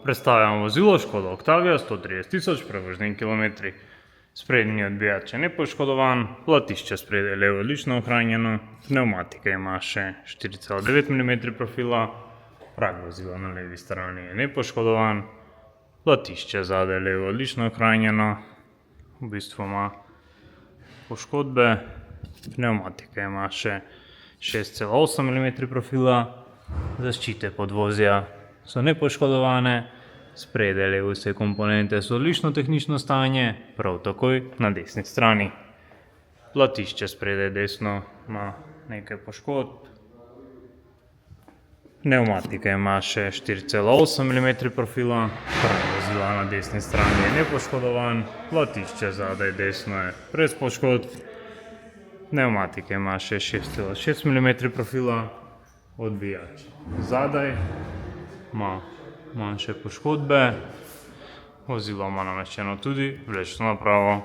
Predstavljamo vozilo Škoda Octavia 130 000 prevoženih kilometrih. Sprednji odbijač je nepoškodovan, platišče spredaj je levo odlično ohranjeno, pnevmatika ima še 4,9 mm profila, prag vozila na levi strani je nepoškodovan, platišče zadaj je levo odlično ohranjeno, v bistvu ima poškodbe, pnevmatika ima še 6,8 mm profila, zaščite podvozja so nepoškodovane, spredaj levo vse komponente so odlično tehnično stanje, prav takoj na desni strani. Platišče spredaj desno ima nekaj poškodb. Pnevmatika ima še 4,8 mm profila, prag vozila na desni strani je nepoškodovan, platišče zadaj desno je brez poškodb. Pnevmatika ima še 6,6 mm profila, odbijač zadaj ima manjše poškodbe, vozilo ima nameščeno tudi vlečno napravo.